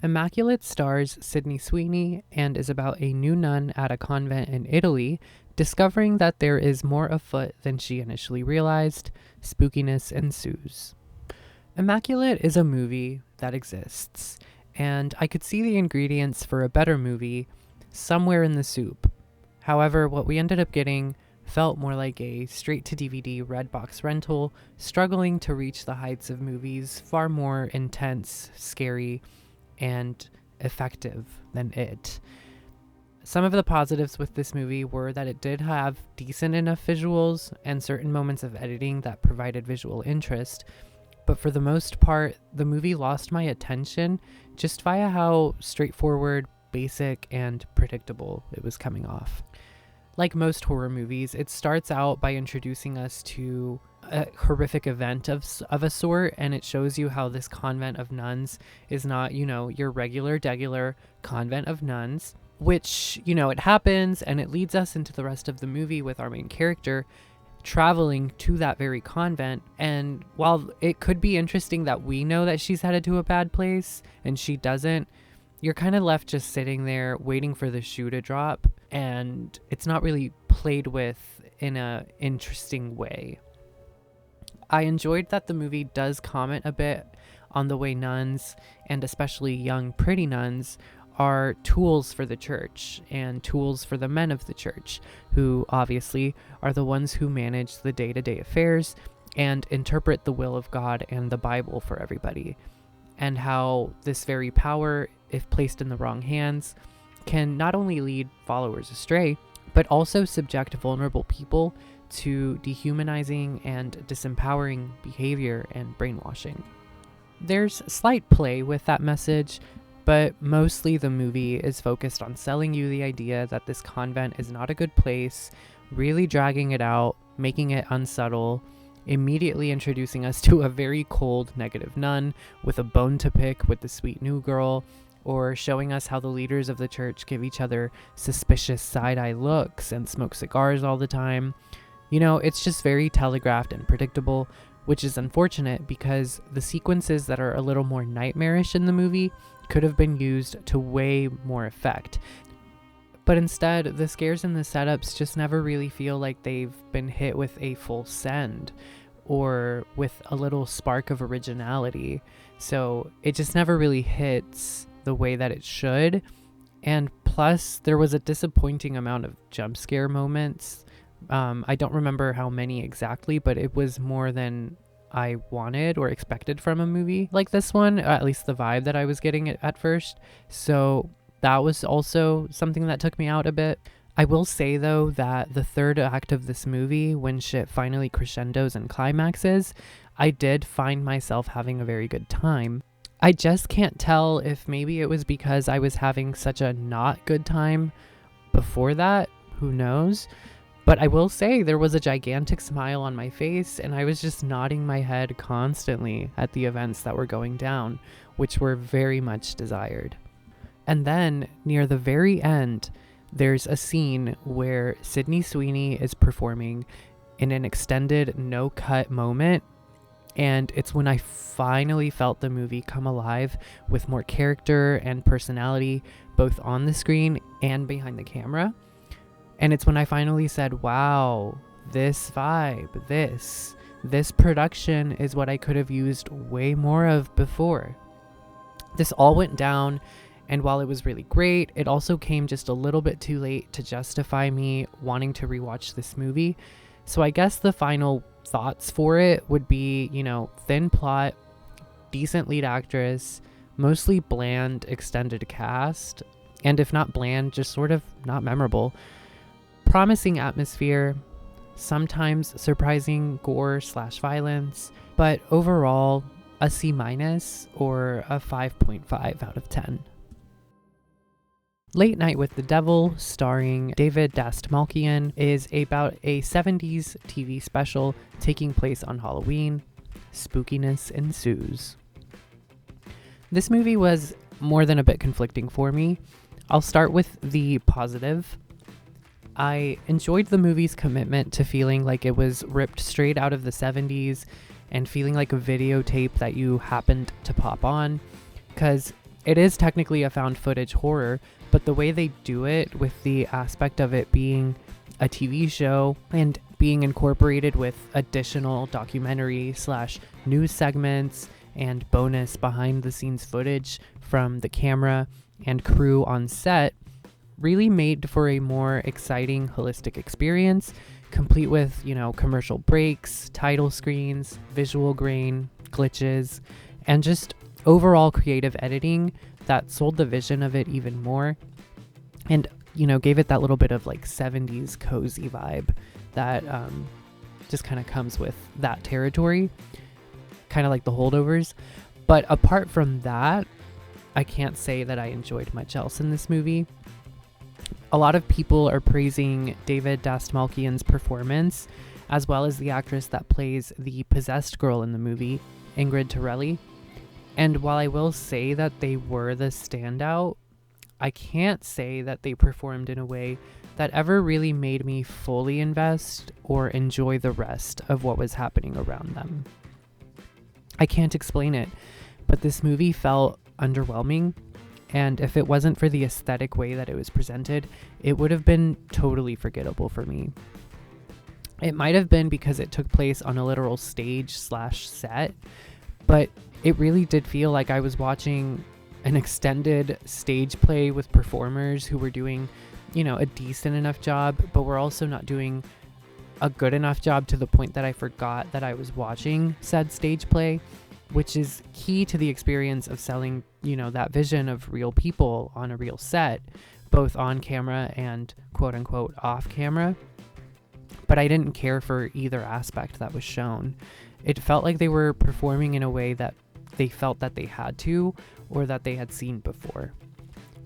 Immaculate stars Sydney Sweeney and is about a new nun at a convent in Italy discovering that there is more afoot than she initially realized. Spookiness ensues. Immaculate is a movie that exists, and I could see the ingredients for a better movie somewhere in the soup. However, what we ended up getting felt more like a straight-to-DVD Redbox rental, struggling to reach the heights of movies far more intense, scary, and effective than it. Some of the positives with this movie were that it did have decent enough visuals and certain moments of editing that provided visual interest, but for the most part, the movie lost my attention just via how straightforward, basic, and predictable it was coming off. Like most horror movies, it starts out by introducing us to a horrific event of a sort, and it shows you how this convent of nuns is not, your regular, degular convent of nuns, which, it happens, and it leads us into the rest of the movie with our main character traveling to that very convent. And while it could be interesting that we know that she's headed to a bad place and she doesn't, you're kind of left just sitting there waiting for the shoe to drop, and it's not really played with in a interesting way. I enjoyed that the movie does comment a bit on the way nuns, and especially young pretty nuns, are tools for the church and tools for the men of the church, who obviously are the ones who manage the day-to-day affairs and interpret the will of God and the Bible for everybody, and how this very power, if placed in the wrong hands, can not only lead followers astray, but also subject vulnerable people to dehumanizing and disempowering behavior and brainwashing. There's slight play with that message, but mostly the movie is focused on selling you the idea that this convent is not a good place, really dragging it out, making it unsubtle, immediately introducing us to a very cold, negative nun with a bone to pick with the sweet new girl, or showing us how the leaders of the church give each other suspicious side-eye looks and smoke cigars all the time. It's just very telegraphed and predictable, which is unfortunate because the sequences that are a little more nightmarish in the movie could have been used to way more effect. But instead, the scares and the setups just never really feel like they've been hit with a full send or with a little spark of originality. So it just never really hits the way that it should. And plus, there was a disappointing amount of jump scare moments. I don't remember how many exactly, but it was more than I wanted or expected from a movie like this one, at least the vibe that I was getting at first. So that was also something that took me out a bit. I will say, though, that the third act of this movie, when shit finally crescendos and climaxes, I did find myself having a very good time. I just can't tell if maybe it was because I was having such a not good time before that. Who knows? But I will say there was a gigantic smile on my face, and I was just nodding my head constantly at the events that were going down, which were very much desired. And then, near the very end, there's a scene where Sydney Sweeney is performing in an extended no-cut moment, and it's when I finally felt the movie come alive with more character and personality, both on the screen and behind the camera. And it's when I finally said, wow, this vibe, this production is what I could have used way more of before. This all went down, and while it was really great, it also came just a little bit too late to justify me wanting to rewatch this movie. So I guess the final thoughts for it would be, thin plot, decent lead actress, mostly bland extended cast, and if not bland, just sort of not memorable. Promising atmosphere, sometimes surprising gore/violence, but overall a C- or a 5.5 out of 10. Late Night with the Devil, starring David Dastmalchian, is about a 70s TV special taking place on Halloween. Spookiness ensues. This movie was more than a bit conflicting for me. I'll start with the positive. I enjoyed the movie's commitment to feeling like it was ripped straight out of the 70s and feeling like a videotape that you happened to pop on, because it is technically a found footage horror, but the way they do it with the aspect of it being a TV show and being incorporated with additional documentary / news segments and bonus behind the scenes footage from the camera and crew on set really made for a more exciting holistic experience, complete with, commercial breaks, title screens, visual grain, glitches, and just overall creative editing that sold the vision of it even more and, gave it that little bit of like 70s cozy vibe that just kind of comes with that territory, kind of like the Holdovers. But apart from that, I can't say that I enjoyed much else in this movie. A lot of people are praising David Dastmalchian's performance, as well as the actress that plays the possessed girl in the movie, Ingrid Torelli. And while I will say that they were the standout, I can't say that they performed in a way that ever really made me fully invest or enjoy the rest of what was happening around them. I can't explain it, but this movie felt underwhelming, and if it wasn't for the aesthetic way that it was presented, it would have been totally forgettable for me. It might have been because it took place on a literal stage / set, but it really did feel like I was watching an extended stage play with performers who were doing, a decent enough job, but were also not doing a good enough job to the point that I forgot that I was watching said stage play, which is key to the experience of selling, that vision of real people on a real set, both on camera and quote unquote off camera. But I didn't care for either aspect that was shown. It felt like they were performing in a way that they felt that they had to, or that they had seen before.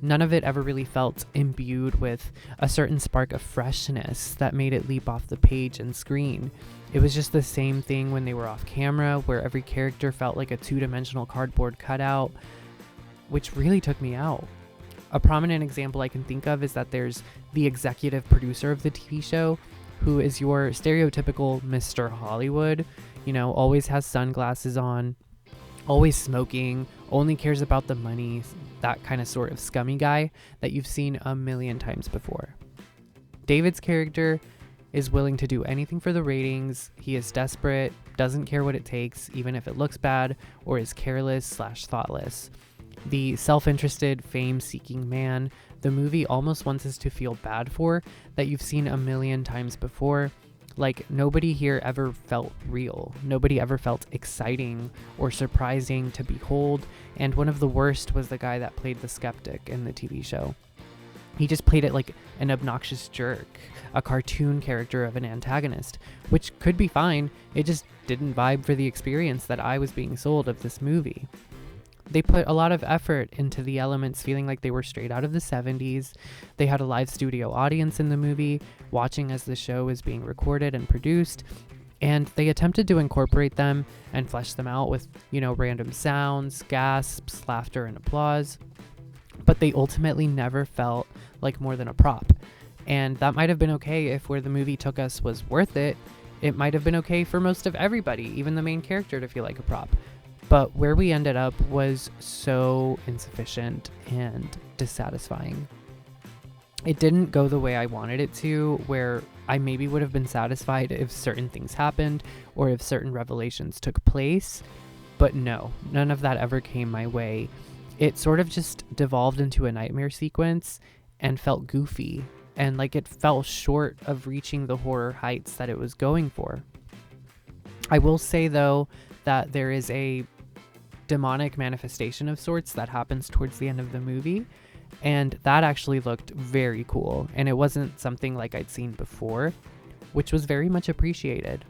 None of it ever really felt imbued with a certain spark of freshness that made it leap off the page and screen. It was just the same thing when they were off camera, where every character felt like a two-dimensional cardboard cutout, which really took me out. A prominent example I can think of is that there's the executive producer of the TV show, who is your stereotypical Mr. Hollywood, always has sunglasses on, always smoking, only cares about the money, that kind of sort of scummy guy that you've seen a million times before. David's character is willing to do anything for the ratings. He is desperate, doesn't care what it takes, even if it looks bad, or is careless / thoughtless. The self-interested, fame-seeking man the movie almost wants us to feel bad for, that you've seen a million times before. Like, nobody here ever felt real. Nobody ever felt exciting or surprising to behold. And one of the worst was the guy that played the skeptic in the TV show. He just played it like an obnoxious jerk, a cartoon character of an antagonist, which could be fine. It just didn't vibe for the experience that I was being sold of this movie. They put a lot of effort into the elements feeling like they were straight out of the 70s. They had a live studio audience in the movie, watching as the show was being recorded and produced, and they attempted to incorporate them and flesh them out with, random sounds, gasps, laughter, and applause. But they ultimately never felt like more than a prop. And that might have been okay if where the movie took us was worth it. It might have been okay for most of everybody, even the main character, to feel like a prop. But where we ended up was so insufficient and dissatisfying. It didn't go the way I wanted it to, where I maybe would have been satisfied if certain things happened or if certain revelations took place. But no, none of that ever came my way. It sort of just devolved into a nightmare sequence and felt goofy, and like it fell short of reaching the horror heights that it was going for. I will say, though, that there is a demonic manifestation of sorts that happens towards the end of the movie, and that actually looked very cool, and it wasn't something like I'd seen before, which was very much appreciated.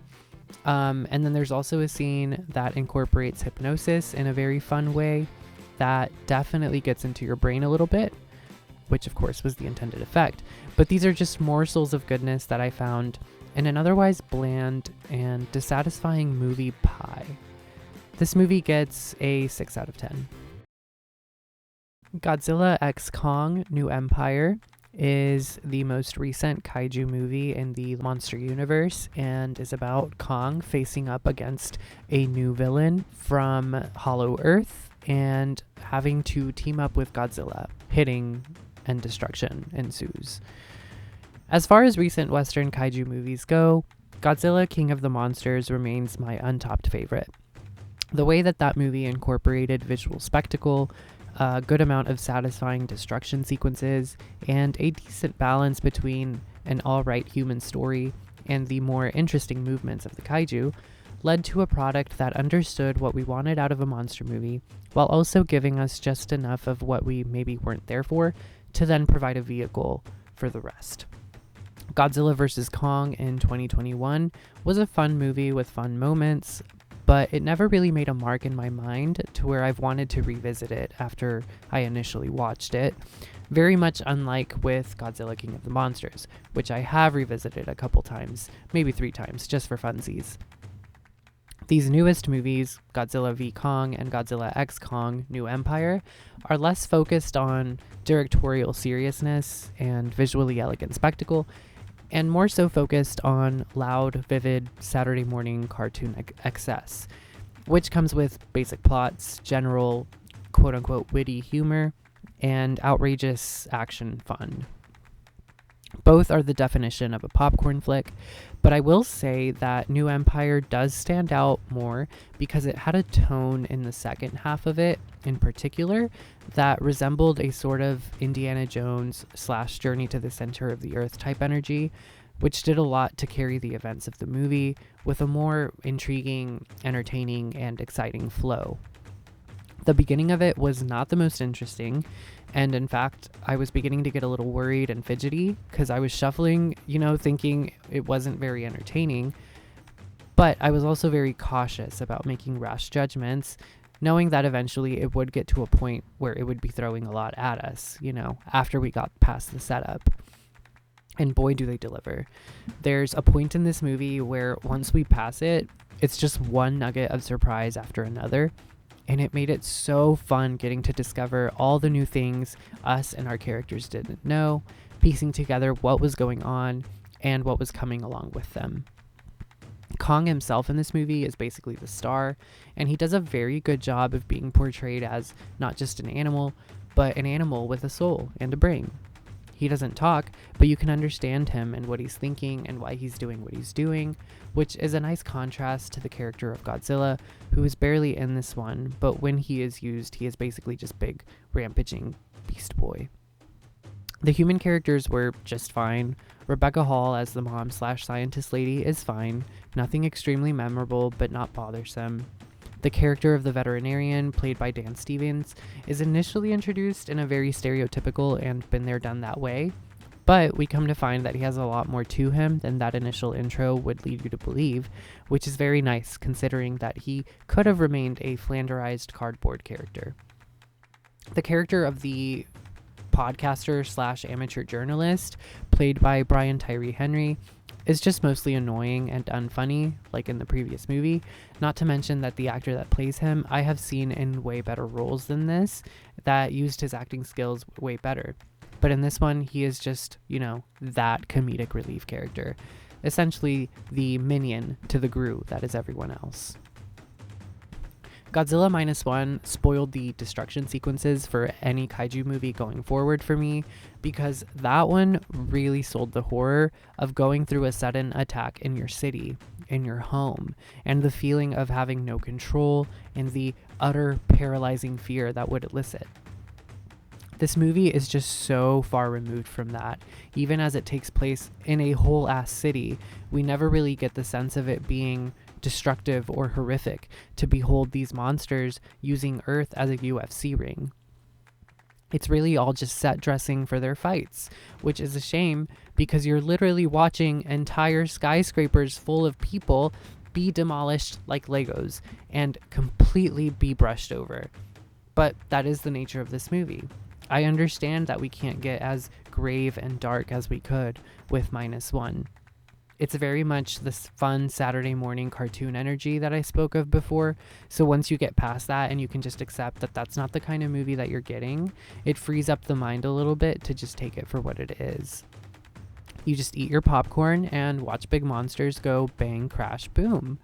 And then there's also a scene that incorporates hypnosis in a very fun way that definitely gets into your brain a little bit, which of course was the intended effect. But these are just morsels of goodness that I found in an otherwise bland and dissatisfying movie pie. This movie gets a 6 out of 10. Godzilla x Kong: New Empire is the most recent kaiju movie in the monster universe and is about Kong facing up against a new villain from Hollow Earth, and having to team up with Godzilla. Hitting and destruction ensues. As far as recent Western kaiju movies go, Godzilla King of the Monsters remains my untopped favorite. The way that movie incorporated visual spectacle, a good amount of satisfying destruction sequences, and a decent balance between an alright human story and the more interesting movements of the kaiju, led to a product that understood what we wanted out of a monster movie, while also giving us just enough of what we maybe weren't there for, to then provide a vehicle for the rest. Godzilla vs. Kong in 2021 was a fun movie with fun moments, but it never really made a mark in my mind to where I've wanted to revisit it after I initially watched it. Very much unlike with Godzilla King of the Monsters, which I have revisited a couple times, maybe 3 times, just for funsies. These newest movies, Godzilla v. Kong and Godzilla x Kong: New Empire, are less focused on directorial seriousness and visually elegant spectacle, and more so focused on loud, vivid Saturday morning cartoon excess, which comes with basic plots, general quote-unquote witty humor, and outrageous action fun. Both are the definition of a popcorn flick, but I will say that New Empire does stand out more because it had a tone in the second half of it, in particular, that resembled a sort of Indiana Jones / Journey to the Center of the Earth type energy, which did a lot to carry the events of the movie with a more intriguing, entertaining, and exciting flow. The beginning of it was not the most interesting, and in fact, I was beginning to get a little worried and fidgety because I was shuffling, thinking it wasn't very entertaining. But I was also very cautious about making rash judgments, knowing that eventually it would get to a point where it would be throwing a lot at us, after we got past the setup. And boy, do they deliver. There's a point in this movie where once we pass it, it's just one nugget of surprise after another. And it made it so fun getting to discover all the new things us and our characters didn't know, piecing together what was going on and what was coming along with them. Kong himself in this movie is basically the star, and he does a very good job of being portrayed as not just an animal, but an animal with a soul and a brain. He doesn't talk, but you can understand him and what he's thinking and why he's doing what he's doing, which is a nice contrast to the character of Godzilla, who is barely in this one, but when he is used, he is basically just big, rampaging beast boy. The human characters were just fine. Rebecca Hall as the mom / scientist lady is fine, nothing extremely memorable, but not bothersome. The character of the veterinarian, played by Dan Stevens, is initially introduced in a very stereotypical and been there done that way, but we come to find that he has a lot more to him than that initial intro would lead you to believe, which is very nice considering that he could have remained a flanderized cardboard character. The character of the podcaster / amateur journalist, played by Brian Tyree Henry, is just mostly annoying and unfunny, like in the previous movie, not to mention that the actor that plays him I have seen in way better roles than this that used his acting skills way better. But in this one, he is just, that comedic relief character, essentially the minion to the Gru that is everyone else. Godzilla -1 spoiled the destruction sequences for any kaiju movie going forward for me, because that one really sold the horror of going through a sudden attack in your city, in your home, and the feeling of having no control and the utter paralyzing fear that would elicit. This movie is just so far removed from that. Even as it takes place in a whole ass city, we never really get the sense of it being destructive or horrific to behold these monsters using Earth as a UFC ring. It's really all just set dressing for their fights, which is a shame because you're literally watching entire skyscrapers full of people be demolished like Legos and completely be brushed over. But that is the nature of this movie. I understand that we can't get as grave and dark as we could with -1. It's very much this fun Saturday morning cartoon energy that I spoke of before, so once you get past that and you can just accept that that's not the kind of movie that you're getting, it frees up the mind a little bit to just take it for what it is. You just eat your popcorn and watch big monsters go bang, crash, boom.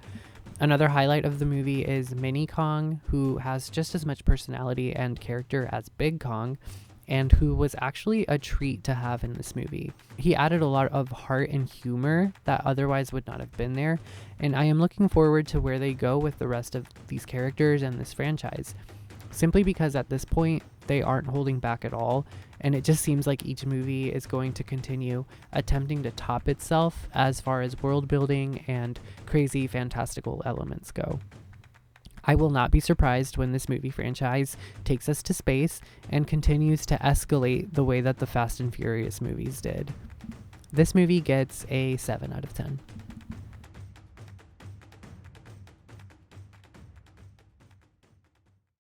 Another highlight of the movie is Mini Kong, who has just as much personality and character as Big Kong, and who was actually a treat to have in this movie. He added a lot of heart and humor that otherwise would not have been there, and I am looking forward to where they go with the rest of these characters and this franchise. Simply because at this point, they aren't holding back at all, and it just seems like each movie is going to continue attempting to top itself as far as world building and crazy fantastical elements go. I will not be surprised when this movie franchise takes us to space and continues to escalate the way that the Fast and Furious movies did. This movie gets a 7 out of 10.